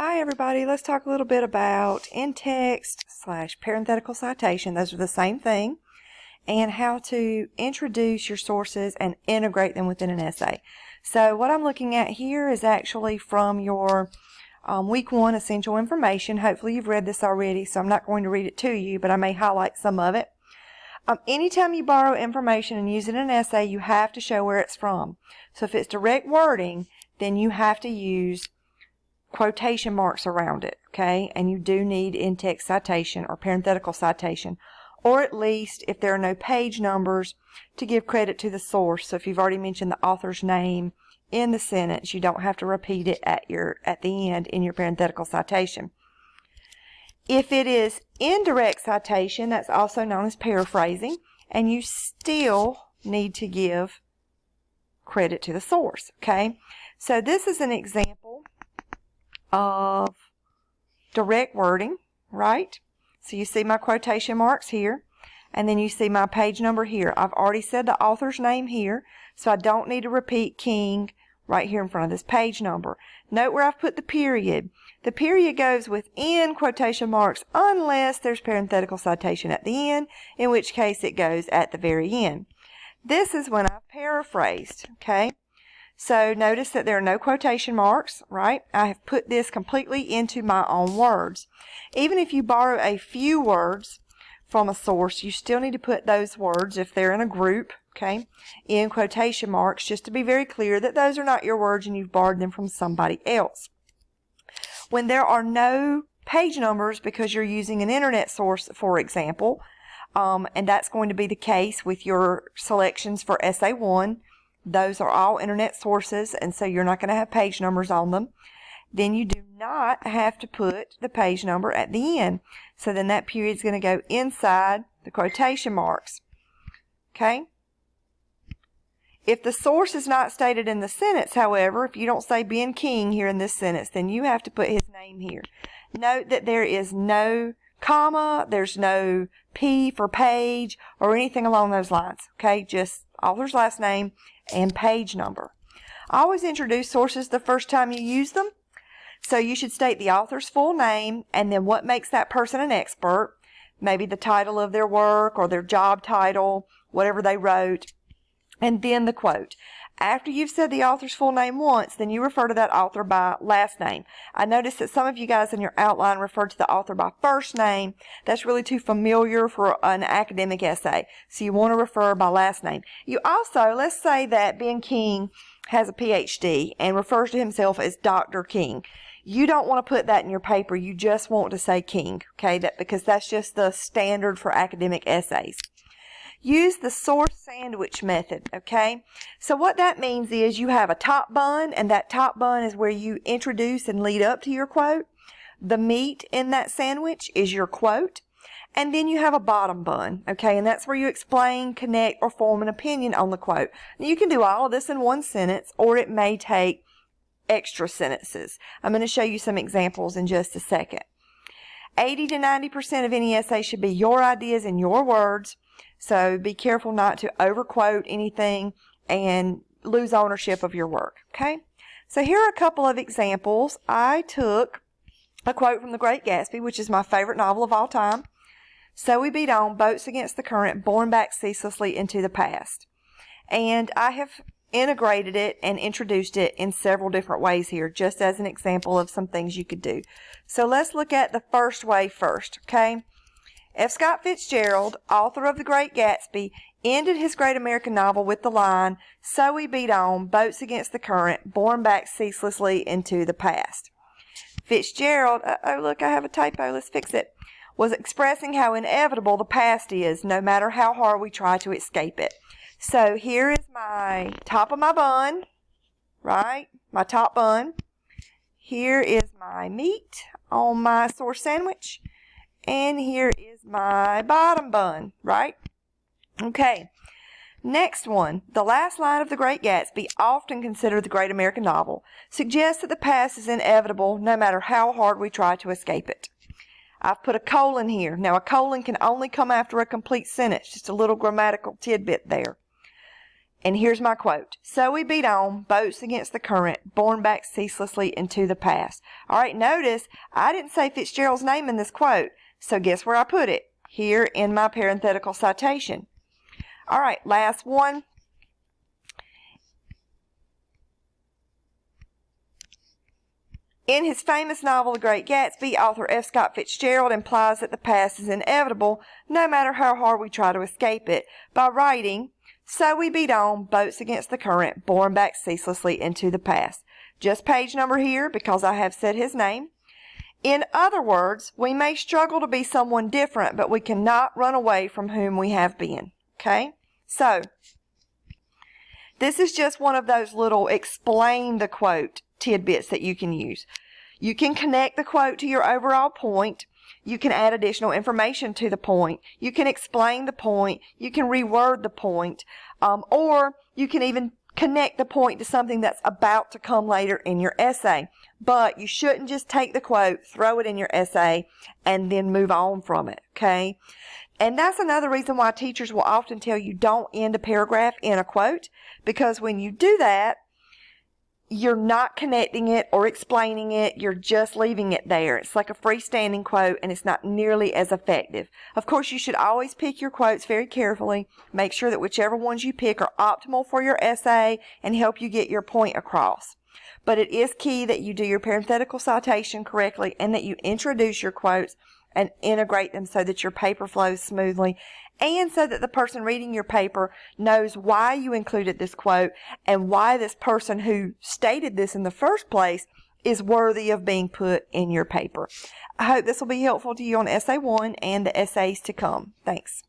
Hi everybody, let's talk a little bit about in-text / parenthetical citation. Those are the same thing. And how to introduce your sources and integrate them within an essay. So what I'm looking at here is actually from your week 1 essential information. Hopefully you've read this already, so I'm not going to read it to you, but I may highlight some of it. Anytime you borrow information and use it in an essay, you have to show where it's from. So if it's direct wording, then you have to use quotation marks around it, okay? And you do need in-text citation or parenthetical citation, or at least if there are no page numbers, to give credit to the source. So if you've already mentioned the author's name in the sentence, you don't have to repeat it at the end in your parenthetical citation. If it is indirect citation, that's also known as paraphrasing, and you still need to give credit to the source, okay? So this is an example of direct wording, right? So you see my quotation marks here, and then you see my page number here. I've already said the author's name here, so I don't need to repeat King right here in front of this page number. Note where I've put the period. The period goes within quotation marks unless there's parenthetical citation at the end, in which case it goes at the very end. This is when I've paraphrased, okay? So notice that there are no quotation marks, right? I have put this completely into my own words. Even if you borrow a few words from a source, you still need to put those words, if they're in a group, okay, in quotation marks, just to be very clear that those are not your words and you've borrowed them from somebody else. When there are no page numbers because you're using an internet source, for example, and that's going to be the case with your selections for Essay 1, those are all internet sources, and so you're not going to have page numbers on them. Then you do not have to put the page number at the end. So then that period is going to go inside the quotation marks. Okay? If the source is not stated in the sentence, however, if you don't say Ben King here in this sentence, then you have to put his name here. Note that there is no comma, there's no P for page, or anything along those lines. Okay? Just author's last name and page number. Always introduce sources the first time you use them. So you should state the author's full name and then what makes that person an expert. Maybe the title of their work or their job title, whatever they wrote, and then the quote. After you've said the author's full name once, then you refer to that author by last name. I noticed that some of you guys in your outline refer to the author by first name. That's really too familiar for an academic essay. So you want to refer by last name. You also, let's say that Ben King has a PhD and refers to himself as Dr. King. You don't want to put that in your paper. You just want to say King, okay? Because that's just the standard for academic essays. Use the source sandwich method, okay? So what that means is you have a top bun, and that top bun is where you introduce and lead up to your quote. The meat in that sandwich is your quote. And then you have a bottom bun, okay? And that's where you explain, connect, or form an opinion on the quote. Now, you can do all of this in one sentence, or it may take extra sentences. I'm going to show you some examples in just a second. 80 to 90% of any essay should be your ideas in your words. So be careful not to overquote anything and lose ownership of your work, okay? So here are a couple of examples. I took a quote from The Great Gatsby, which is my favorite novel of all time. So we beat on, boats against the current, borne back ceaselessly into the past. And I have integrated it and introduced it in several different ways here, just as an example of some things you could do. So let's look at the first way first, okay? F. Scott Fitzgerald, author of The Great Gatsby, ended his great American novel with the line, "So we beat on, boats against the current, borne back ceaselessly into the past." Fitzgerald, oh look, I have a typo, let's fix it, was expressing how inevitable the past is, no matter how hard we try to escape it. So here is my top of my bun, right? My top bun. Here is my meat on my source sandwich. And here is my bottom bun, right? Okay. Next one. The last line of The Great Gatsby, often considered the great American novel, suggests that the past is inevitable no matter how hard we try to escape it. I've put a colon here. Now, a colon can only come after a complete sentence. Just a little grammatical tidbit there. And here's my quote. So we beat on, boats against the current, borne back ceaselessly into the past. All right, notice I didn't say Fitzgerald's name in this quote. So guess where I put it? Here in my parenthetical citation. All right, last one. In his famous novel, The Great Gatsby, author F. Scott Fitzgerald implies that the past is inevitable, no matter how hard we try to escape it, by writing, so we beat on, boats against the current, borne back ceaselessly into the past. Just page number here, because I have said his name. In other words, we may struggle to be someone different, but we cannot run away from whom we have been. Okay? So, this is just one of those little explain the quote tidbits that you can use. You can connect the quote to your overall point. You can add additional information to the point. You can explain the point. You can reword the point. Or you can even connect the point to something that's about to come later in your essay. But you shouldn't just take the quote, throw it in your essay, and then move on from it, okay? And that's another reason why teachers will often tell you don't end a paragraph in a quote, because when you do that, you're not connecting it or explaining it. You're just leaving it there. It's like a freestanding quote, and it's not nearly as effective. Of course, you should always pick your quotes very carefully. Make sure that whichever ones you pick are optimal for your essay and help you get your point across. But it is key that you do your parenthetical citation correctly and that you introduce your quotes and integrate them so that your paper flows smoothly and so that the person reading your paper knows why you included this quote and why this person who stated this in the first place is worthy of being put in your paper. I hope this will be helpful to you on Essay 1 and the essays to come. Thanks.